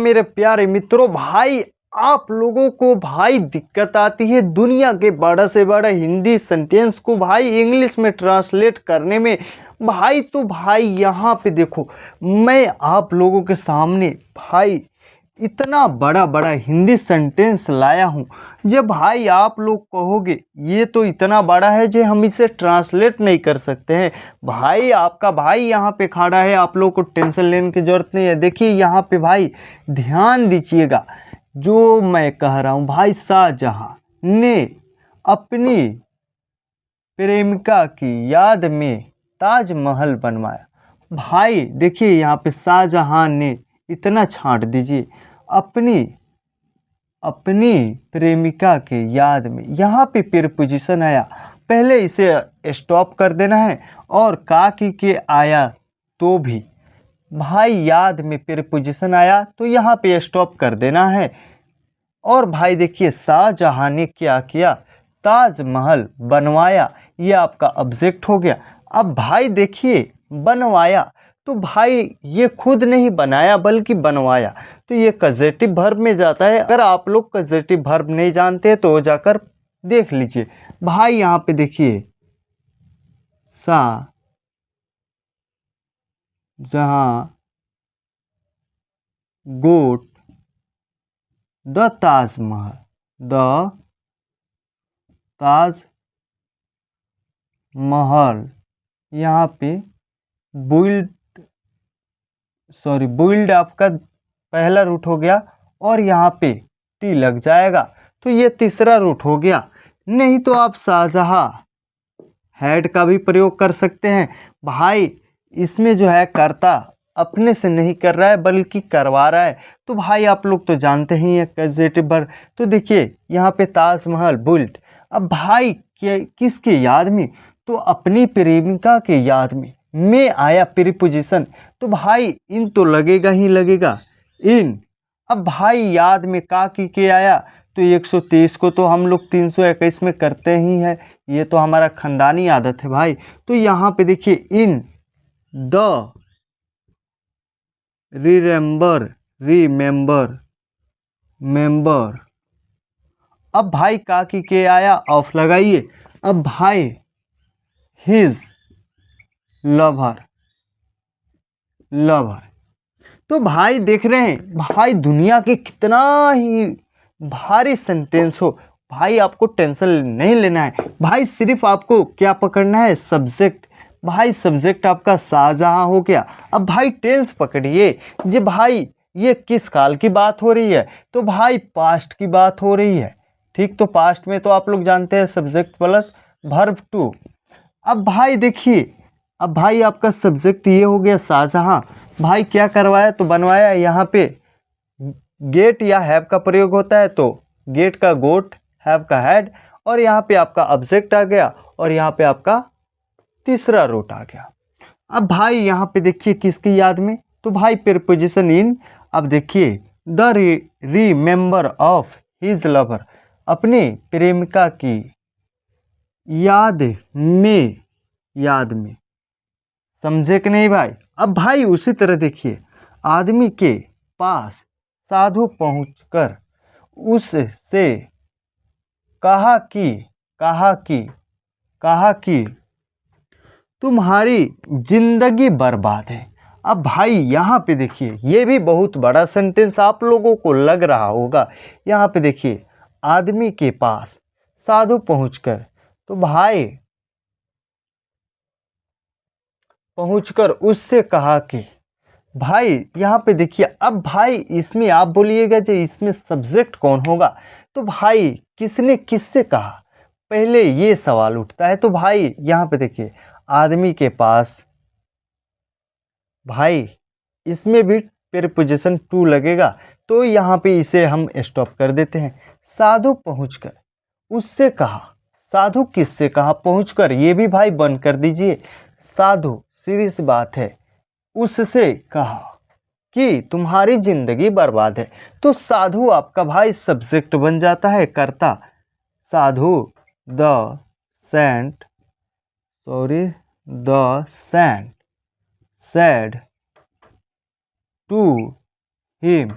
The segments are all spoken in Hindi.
मेरे प्यारे मित्रों, भाई आप लोगों को भाई दिक्कत आती है दुनिया के बड़ा से बड़ा हिंदी सेंटेंस को भाई इंग्लिश में ट्रांसलेट करने में। भाई तो भाई यहाँ पे देखो, मैं आप लोगों के सामने भाई इतना बड़ा बड़ा हिंदी सेंटेंस लाया हूँ। ये भाई आप लोग कहोगे ये तो इतना बड़ा है जो हम इसे ट्रांसलेट नहीं कर सकते हैं। भाई आपका भाई यहाँ पे खड़ा है, आप लोग को टेंशन लेने की जरूरत नहीं है। देखिए यहाँ पे भाई ध्यान दीजिएगा जो मैं कह रहा हूँ। भाई शाहजहां ने अपनी प्रेमिका की याद में ताजमहल बनवाया। भाई देखिए यहाँ पे शाहजहां ने, इतना छांट दीजिए, अपनी प्रेमिका के याद में। यहाँ पे प्रीपोजिशन आया, पहले इसे स्टॉप कर देना है। और काकी के आया तो भी भाई याद में प्रीपोजिशन आया तो यहाँ पे स्टॉप कर देना है। और भाई देखिए शाहजहां ने क्या किया, ताजमहल बनवाया, ये आपका ऑब्जेक्ट हो गया। अब भाई देखिए बनवाया तो भाई ये खुद नहीं बनाया बल्कि बनवाया, तो ये कजेटिव वर्ब में जाता है। अगर आप लोग कजेटिव वर्ब नहीं जानते तो जाकर देख लीजिए। भाई यहाँ पे देखिए Shah Jahan got the Taj Mahal, the Taj Mahal. यहाँ पे बुइल्ड आपका पहला रूट हो गया और यहाँ पे टी लग जाएगा तो ये तीसरा रूट हो गया। नहीं तो आप शाहजहां हैड का भी प्रयोग कर सकते हैं। भाई इसमें जो है कर्ता अपने से नहीं कर रहा है बल्कि करवा रहा है, तो भाई आप लोग तो जानते ही हैं कजेटिव वर्ब। तो देखिए यहाँ पे ताजमहल बुइल्ड, अब भाई किसके याद में, तो अपनी प्रेमिका के याद में आया प्रीपोजिशन, तो भाई इन तो लगेगा ही लगेगा, इन। अब भाई याद में काकी के आया तो 123 को तो हम लोग 321 में करते ही हैं, ये तो हमारा खानदानी आदत है भाई। तो यहाँ पे देखिए इन द मेंबर। अब भाई काकी के आया, ऑफ लगाइए। अब भाई हिज लवर, तो भाई देख रहे हैं भाई दुनिया के कितना ही भारी सेंटेंस हो, भाई आपको टेंशन नहीं लेना है। भाई सिर्फ आपको क्या पकड़ना है, सब्जेक्ट। भाई सब्जेक्ट आपका शाहजहां हो गया। अब भाई टेंस पकड़िए, जे भाई ये किस काल की बात हो रही है, तो भाई पास्ट की बात हो रही है। ठीक, तो पास्ट में तो आप लोग जानते हैं सब्जेक्ट प्लस वर्ब टू। अब भाई देखिए, अब भाई आपका सब्जेक्ट ये हो गया शाहजहां, भाई क्या करवाया तो बनवाया। यहाँ पे गेट या हैव का प्रयोग होता है तो गेट का गोट, हैव का हैड, और यहाँ पे आपका ऑब्जेक्ट आ गया और यहाँ पे आपका तीसरा रूट आ गया। अब भाई यहाँ पे देखिए किसकी याद में, तो भाई प्रीपोजिशन इन। अब देखिए the remember of his lover, अपनी प्रेमिका की याद में, समझे कि नहीं भाई। अब भाई उसी तरह देखिए आदमी के पास साधु पहुंचकर उससे कहा कि तुम्हारी जिंदगी बर्बाद है। अब भाई यहाँ पे देखिए ये भी बहुत बड़ा सेंटेंस आप लोगों को लग रहा होगा। यहाँ पे देखिए आदमी के पास साधु पहुंचकर, तो भाई पहुंचकर उससे कहा कि, भाई यहाँ पे देखिए। अब भाई इसमें आप बोलिएगा जो इसमें सब्जेक्ट कौन होगा, तो भाई किसने किससे कहा, पहले ये सवाल उठता है। तो भाई यहाँ पे देखिए आदमी के पास, भाई इसमें भी प्रीपोजिशन टू लगेगा तो यहाँ पे इसे हम स्टॉप कर देते हैं। साधु पहुंचकर उससे कहा, साधु किससे कहा, पहुंचकर, ये भी भाई बंद कर दीजिए। साधु सीधी सी बात है, उससे कहा कि तुम्हारी जिंदगी बर्बाद है, तो साधु आपका भाई सब्जेक्ट बन जाता है, कर्ता। Sadhu the saint said to him,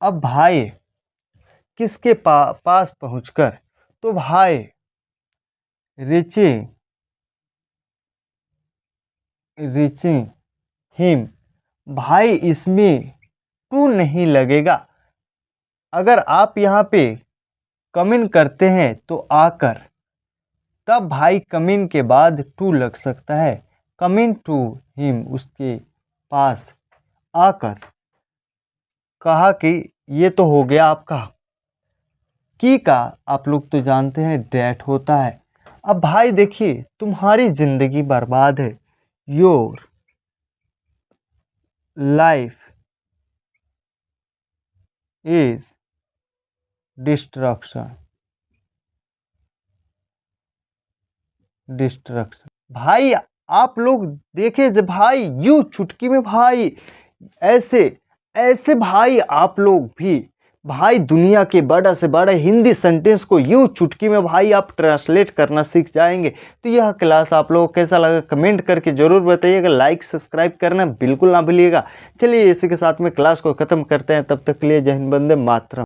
अब भाई किसके पास पहुंचकर, तो भाई रीचिंग रीचिंग हिम, भाई इसमें टू नहीं लगेगा। अगर आप यहाँ पे कमिन करते हैं तो आकर, तब भाई कमिन के बाद टू लग सकता है। कमिन टू हिम, उसके पास आकर। कहा कि ये तो हो गया आपका। की का आप लोग तो जानते हैं डेट होता है। अब भाई देखिए तुम्हारी जिंदगी बर्बाद है, your life is destruction destruction. भाई आप लोग देखे जब भाई यूं चुटकी में भाई ऐसे ऐसे भाई आप लोग भी भाई दुनिया के बड़ा से बड़ा हिंदी सेंटेंस को यूं चुटकी में भाई आप ट्रांसलेट करना सीख जाएंगे। तो यह क्लास आप लोगों को कैसा लगा कमेंट करके जरूर बताइएगा। लाइक सब्सक्राइब करना बिल्कुल ना भूलिएगा। चलिए इसी के साथ में क्लास को खत्म करते हैं, तब तक के लिए जय हिंद, वंदे मातरम।